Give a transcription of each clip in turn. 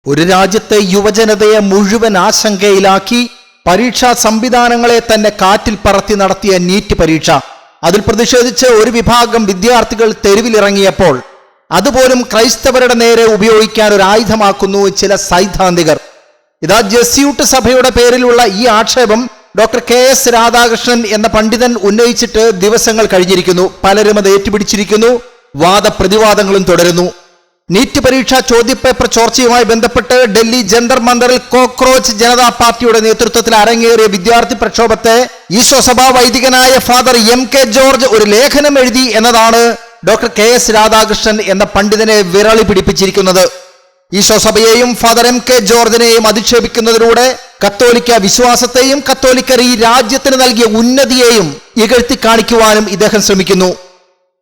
ഒരു രാജ്യത്തെ യുവജനതയെ മുഴുവൻ ആശങ്കയിലാക്കി പരീക്ഷാ സംവിധാനങ്ങളെ തന്നെ കാറ്റിൽ പറത്തി നടത്തിയ നീറ്റ് പരീക്ഷ. അതിൽ പ്രതിഷേധിച്ച് ഒരു വിഭാഗം വിദ്യാർത്ഥികൾ തെരുവിലിറങ്ങിയപ്പോൾ അതുപോലും ക്രൈസ്തവരുടെ നേരെ ഉപയോഗിക്കാൻ ഒരു ആയുധമാക്കുന്നു ചില സൈദ്ധാന്തികർ. ഇതാ ജെസ്യൂട്ട് സഭയുടെ പേരിലുള്ള ഈ ആക്ഷേപം ഡോക്ടർ KS രാധാകൃഷ്ണൻ എന്ന പണ്ഡിതൻ ഉന്നയിച്ചിട്ട് ദിവസങ്ങൾ കഴിഞ്ഞിരിക്കുന്നു. പലരും അത് ഏറ്റുപിടിച്ചിരിക്കുന്നു. വാദപ്രതിവാദങ്ങളും തുടരുന്നു. നീറ്റ് പരീക്ഷാ ചോദ്യപേപ്പർ ചോർച്ചയുമായി ബന്ധപ്പെട്ട് ഡൽഹി ജന്തർ മന്ദറിൽ കോക്രോച്ച് ജനതാ പാർട്ടിയുടെ നേതൃത്വത്തിൽ അരങ്ങേറിയ വിദ്യാർത്ഥി പ്രക്ഷോഭത്തെ ഈശോ സഭാ വൈദികനായ ഫാദർ MK ജോർജ് ഒരു ലേഖനം എഴുതി എന്നതാണ് ഡോക്ടർ KS രാധാകൃഷ്ണൻ എന്ന പണ്ഡിതനെ വിരളി പിടിപ്പിച്ചിരിക്കുന്നത്. ഈശോ സഭയെയും ഫാദർ MK ജോർജിനെയും അധിക്ഷേപിക്കുന്നതിലൂടെ കത്തോലിക്ക വിശ്വാസത്തെയും കത്തോലിക്കർ ഈ രാജ്യത്തിന് നൽകിയ ഉന്നതിയെയും ഇകഴ്ത്തി കാണിക്കുവാനും ഇദ്ദേഹം ശ്രമിക്കുന്നു.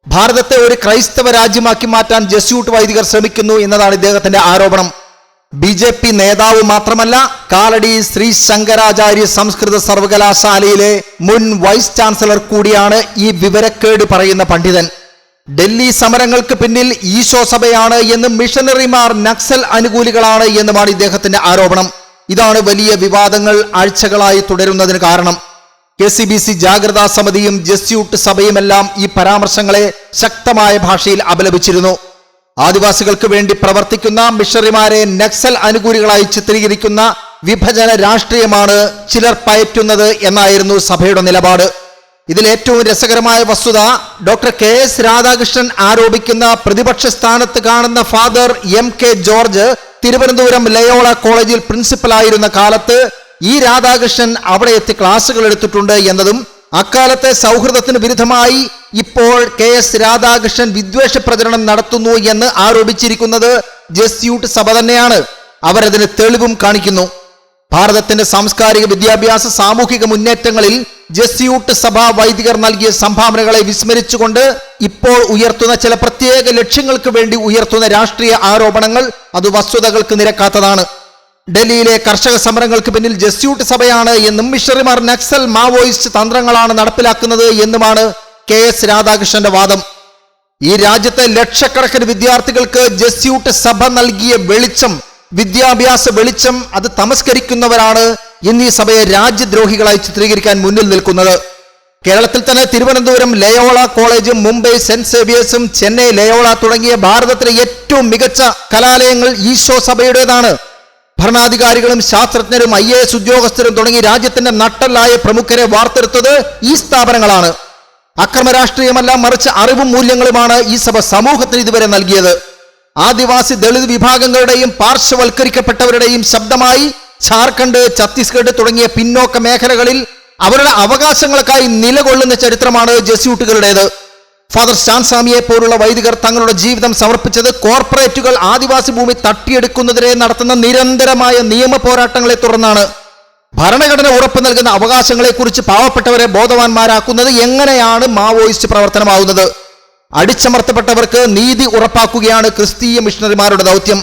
ഭാരതത്തെ ഒരു ക്രൈസ്തവ രാജ്യമാക്കി മാറ്റാൻ ജെസ്യൂട്ട് വൈദികർ ശ്രമിക്കുന്നു എന്നതാണ് ഇദ്ദേഹത്തിന്റെ ആരോപണം. BJP നേതാവ് മാത്രമല്ല, കാലടി ശ്രീ ശങ്കരാചാര്യ സംസ്കൃത സർവകലാശാലയിലെ മുൻ വൈസ് ചാൻസലർ കൂടിയാണ് ഈ വിവരക്കേട് പറയുന്ന പണ്ഡിതൻ. ഡൽഹി സമരങ്ങൾക്ക് പിന്നിൽ ഈശോ സഭയാണ് എന്നും മിഷനറിമാർ നക്സൽ അനുകൂലികളാണ് എന്നുമാണ് ഇദ്ദേഹത്തിന്റെ ആരോപണം. ഇതാണ് വലിയ വിവാദങ്ങൾ ആഴ്ചകളായി തുടരുന്നതിന് കാരണം. KCBC ജാഗ്രതാ സമിതിയും ജെസ്യൂട്ട് സഭയുമെല്ലാം ഈ പരാമർശങ്ങളെ ശക്തമായ ഭാഷയിൽ അപലപിച്ചിരുന്നു. ആദിവാസികൾക്ക് വേണ്ടി പ്രവർത്തിക്കുന്ന മിഷണറിമാരെ നക്സൽ അനുകൂലികളായി ചിത്രീകരിക്കുന്ന വിഭജന രാഷ്ട്രീയമാണ് ചിലർ പയറ്റുന്നത് എന്നായിരുന്നു സഭയുടെ നിലപാട്. ഇതിൽ ഏറ്റവും രസകരമായ വസ്തുത ഡോക്ടർ KS രാധാകൃഷ്ണൻ ആരോപിക്കുന്ന പ്രതിപക്ഷ സ്ഥാനത്ത് കാണുന്ന father MK George Thiruvananthapuram Loyola കോളേജിൽ പ്രിൻസിപ്പലായിരുന്ന കാലത്ത് ഈ രാധാകൃഷ്ണൻ അവിടെ എത്തി ക്ലാസുകൾ എടുത്തിട്ടുണ്ട് എന്നതും അക്കാലത്തെ സൗഹൃദത്തിന് വിരുദ്ധമായി ഇപ്പോൾ KS രാധാകൃഷ്ണൻ വിദ്വേഷ പ്രചരണം നടത്തുന്നു എന്ന് ആരോപിച്ചിരിക്കുന്നത് ജെസ്യൂട്ട് സഭ തന്നെയാണ്. അവരതിന് തെളിവും കാണിക്കുന്നു. ഭാരതത്തിന്റെ സാംസ്കാരിക വിദ്യാഭ്യാസ സാമൂഹിക മുന്നേറ്റങ്ങളിൽ ജെസ്യൂട്ട് സഭ വൈദികർ നൽകിയ സംഭാവനകളെ വിസ്മരിച്ചുകൊണ്ട് ഇപ്പോൾ ഉയർത്തുന്ന ചില പ്രത്യേക ലക്ഷ്യങ്ങൾക്ക് വേണ്ടി ഉയർത്തുന്ന രാഷ്ട്രീയ ആരോപണങ്ങൾ അത് വസ്തുതകൾക്ക് നിരക്കാത്തതാണ്. ഡൽഹിയിലെ കർഷക സമരങ്ങൾക്ക് പിന്നിൽ ജെസ്യൂട്ട് സഭയാണ് എന്നും മിഷണറിമാർ നക്സൽ മാവോയിസ്റ്റ് തന്ത്രങ്ങളാണ് നടപ്പിലാക്കുന്നത് എന്നുമാണ് KS രാധാകൃഷ്ണന്റെ വാദം. ഈ രാജ്യത്തെ ലക്ഷക്കണക്കിന് വിദ്യാർത്ഥികൾക്ക് ജെസ്യൂട്ട് സഭ നൽകിയ വെളിച്ചം, വിദ്യാഭ്യാസ വെളിച്ചം, അത് തമസ്കരിക്കുന്നവരാണ് ഇന്ന് ഈ സഭയെ രാജ്യദ്രോഹികളായി ചിത്രീകരിക്കാൻ മുന്നിൽ നിൽക്കുന്നത്. കേരളത്തിൽ തന്നെ തിരുവനന്തപുരം ലയോള കോളേജും മുംബൈ സെന്റ് സേവിയേഴ്സും ചെന്നൈ ലയോള തുടങ്ങിയ ഭാരതത്തിലെ ഏറ്റവും മികച്ച കലാലയങ്ങൾ ഈശോ സഭയുടേതാണ്. ഭരണാധികാരികളും ശാസ്ത്രജ്ഞരും IAS ഉദ്യോഗസ്ഥരും തുടങ്ങി രാജ്യത്തിന്റെ നട്ടലായ പ്രമുഖരെ വാർത്തെടുത്തത് ഈ സ്ഥാപനങ്ങളാണ്. അക്രമ രാഷ്ട്രീയമല്ല, മറിച്ച് അറിവും മൂല്യങ്ങളുമാണ് ഈ സഭ സമൂഹത്തിന് ഇതുവരെ നൽകിയത്. ആദിവാസി ദളിത് വിഭാഗങ്ങളുടെയും പാർശ്വവൽക്കരിക്കപ്പെട്ടവരുടെയും ശബ്ദമായി ഝാർഖണ്ഡ്, ഛത്തീസ്ഗഡ് തുടങ്ങിയ പിന്നോക്ക മേഖലകളിൽ അവരുടെ അവകാശങ്ങൾക്കായി നിലകൊള്ളുന്ന ചരിത്രമാണ് ജെസ്യൂട്ടുകളുടേത്. ഫാദർ സ്റ്റാൻസ്വാമിയെ പോലുള്ള വൈദികർ തങ്ങളുടെ ജീവിതം സമർപ്പിച്ചത് കോർപ്പറേറ്റുകൾ ആദിവാസി ഭൂമി തട്ടിയെടുക്കുന്നതിനെ നടത്തുന്ന നിരന്തരമായ നിയമ പോരാട്ടങ്ങളെ തുടർന്നാണ്. ഭരണഘടന ഉറപ്പു നൽകുന്ന അവകാശങ്ങളെക്കുറിച്ച് പാവപ്പെട്ടവരെ ബോധവാന്മാരാക്കുന്നത് എങ്ങനെയാണ് മാവോയിസ്റ്റ് പ്രവർത്തനമാവുന്നത്? അടിച്ചമർത്തപ്പെട്ടവർക്ക് നീതി ഉറപ്പാക്കുകയാണ് ക്രിസ്തീയ മിഷണറിമാരുടെ ദൗത്യം.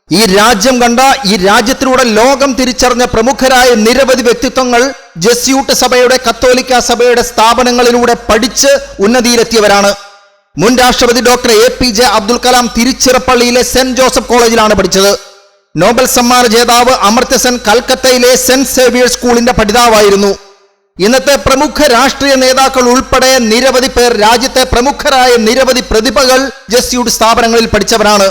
ഈ രാജ്യം കണ്ട, ഈ രാജ്യത്തിലൂടെ ലോകം തിരിച്ചറിഞ്ഞ പ്രമുഖരായ നിരവധി വ്യക്തിത്വങ്ങൾ ജെസ്യൂട്ട് സഭയുടെ, കത്തോലിക്ക സഭയുടെ സ്ഥാപനങ്ങളിലൂടെ പഠിച്ച് ഉന്നതിയിലെത്തിയവരാണ്. മുൻ രാഷ്ട്രപതി ഡോക്ടർ APJ അബ്ദുൽ കലാം തിരുച്ചിറപ്പള്ളിയിലെ സെന്റ് ജോസഫ് കോളേജിലാണ് പഠിച്ചത്. നോബൽ സമ്മാന ജേതാവ് അമർത്യ സെൻ കൽക്കത്തയിലെ സെന്റ് സേവിയേഴ്സ് സ്കൂളിന്റെ പഠിതാവായിരുന്നു. ഇന്നത്തെ പ്രമുഖ രാഷ്ട്രീയ നേതാക്കൾ ഉൾപ്പെടെ നിരവധി പേർ, രാജ്യത്തെ പ്രമുഖരായ നിരവധി പ്രതിഭകൾ ജെസ്യൂട്ട് സ്ഥാപനങ്ങളിൽ പഠിച്ചവരാണ്.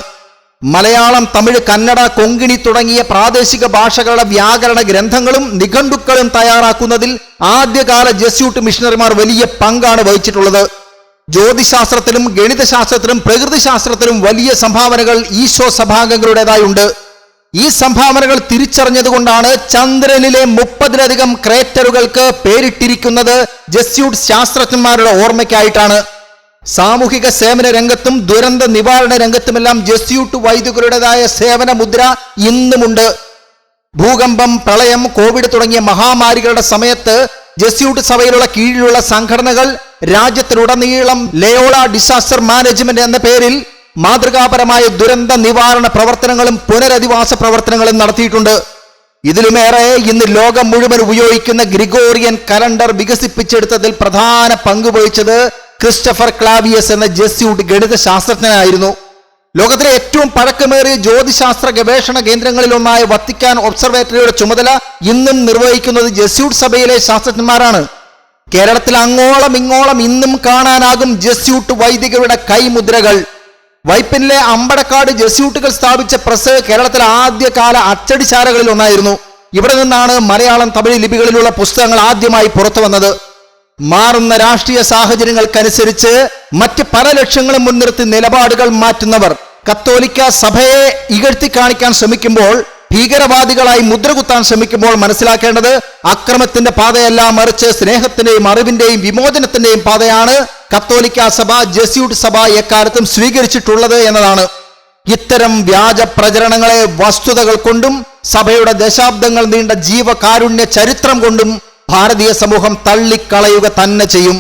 മലയാളം, തമിഴ്, കന്നഡ, കൊങ്കിണി തുടങ്ങിയ പ്രാദേശിക ഭാഷകളുടെ വ്യാകരണ ഗ്രന്ഥങ്ങളും നിഘണ്ടുക്കളും തയ്യാറാക്കുന്നതിൽ ആദ്യകാല ജെസ്യൂട്ട് മിഷണറിമാർ വലിയ പങ്കാണ് വഹിച്ചിട്ടുള്ളത്. ജ്യോതിശാസ്ത്രത്തിലും ഗണിതശാസ്ത്രത്തിലും പ്രകൃതിശാസ്ത്രത്തിലും വലിയ സംഭാവനകൾ ഈശോ സഭാംഗങ്ങളുടേതായുണ്ട്. ഈ സംഭാവനകൾ തിരിച്ചറിഞ്ഞതുകൊണ്ടാണ് ചന്ദ്രനിലെ 30-ലധികം ക്രേറ്ററുകൾക്ക് പേരിട്ടിരിക്കുന്നത് ജെസ്യൂട്ട് ശാസ്ത്രജ്ഞന്മാരുടെ ഓർമ്മയ്ക്കായിട്ടാണ്. സാമൂഹിക സേവന രംഗത്തും ദുരന്ത നിവാരണ രംഗത്തുമെല്ലാം ജെസ്യൂട്ട് വൈദികരുടേതായ സേവന മുദ്ര ഇന്നുമുണ്ട്. ഭൂകമ്പം, പ്രളയം, കോവിഡ് തുടങ്ങിയ മഹാമാരികളുടെ സമയത്ത് ജെസ്യൂട്ട് സഭയിലുള്ള കീഴിലുള്ള സംഘടനകൾ രാജ്യത്തിലുടനീളം ലയോള ഡിസാസ്റ്റർ മാനേജ്മെന്റ് എന്ന പേരിൽ മാതൃകാപരമായ ദുരന്ത നിവാരണ പ്രവർത്തനങ്ങളും പുനരധിവാസ പ്രവർത്തനങ്ങളും നടത്തിയിട്ടുണ്ട്. ഇതിലുമേറെ ഇന്ന് ലോകം മുഴുവൻ ഉപയോഗിക്കുന്ന ഗ്രിഗോറിയൻ കലണ്ടർ വികസിപ്പിച്ചെടുത്തതിൽ പ്രധാന പങ്ക് വഹിച്ചത് ക്രിസ്റ്റഫർ ക്ലാവിയസ് എന്ന ജെസ്യൂട്ട് ഗണിത ശാസ്ത്രജ്ഞനായിരുന്നു. ലോകത്തിലെ ഏറ്റവും പഴക്കമേറിയ ജ്യോതിശാസ്ത്ര ഗവേഷണ കേന്ദ്രങ്ങളിലൊന്നായ വത്തിക്കാൻ ഒബ്സർവേറ്ററിയുടെ ചുമതല ഇന്നും നിർവഹിക്കുന്നത് ജെസ്യൂട്ട് സഭയിലെ ശാസ്ത്രജ്ഞന്മാരാണ്. കേരളത്തിൽ അങ്ങോളം ഇങ്ങോളം ഇന്നും കാണാനാകും ജെസ്യൂട്ട് വൈദികരുടെ കൈമുദ്രകൾ. വൈപ്പിനിലെ അമ്പടക്കാട് ജെസ്യൂട്ടുകൾ സ്ഥാപിച്ച പ്രസ് കേരളത്തിലെ ആദ്യകാല അച്ചടിശാലകളിൽ ഒന്നായിരുന്നു. ഇവിടെ നിന്നാണ് മലയാളം, തമിഴ് ലിപികളിലുള്ള പുസ്തകങ്ങൾ ആദ്യമായി പുറത്തു വന്നത്. മാറുന്ന രാഷ്ട്രീയ സാഹചര്യങ്ങൾക്കനുസരിച്ച് മറ്റ് പല ലക്ഷ്യങ്ങളും മുൻനിർത്തി നിലപാടുകൾ മാറ്റുന്നവർ കത്തോലിക്ക സഭയെ ഇകഴ്ത്തി കാണിക്കാൻ ശ്രമിക്കുമ്പോൾ, ഭീകരവാദികളായി മുദ്രകുത്താൻ ശ്രമിക്കുമ്പോൾ മനസ്സിലാക്കേണ്ടത് അക്രമത്തിന്റെ പാതയല്ല, മറിച്ച് സ്നേഹത്തിന്റെയും അറിവിന്റെയും വിമോചനത്തിന്റെയും പാതയാണ് കത്തോലിക്ക സഭ, ജെസ്യൂട്ട് സഭ എക്കാലത്തും സ്വീകരിച്ചിട്ടുള്ളത് എന്നതാണ്. ഇത്തരം വ്യാജ പ്രചരണങ്ങളെ വസ്തുതകൾ കൊണ്ടും സഭയുടെ ദശാബ്ദങ്ങൾ നീണ്ട ജീവകാരുണ്യ ചരിത്രം കൊണ്ടും ഭാരതീയ സമൂഹം തള്ളിക്കളയുക തന്നെ ചെയ്യും.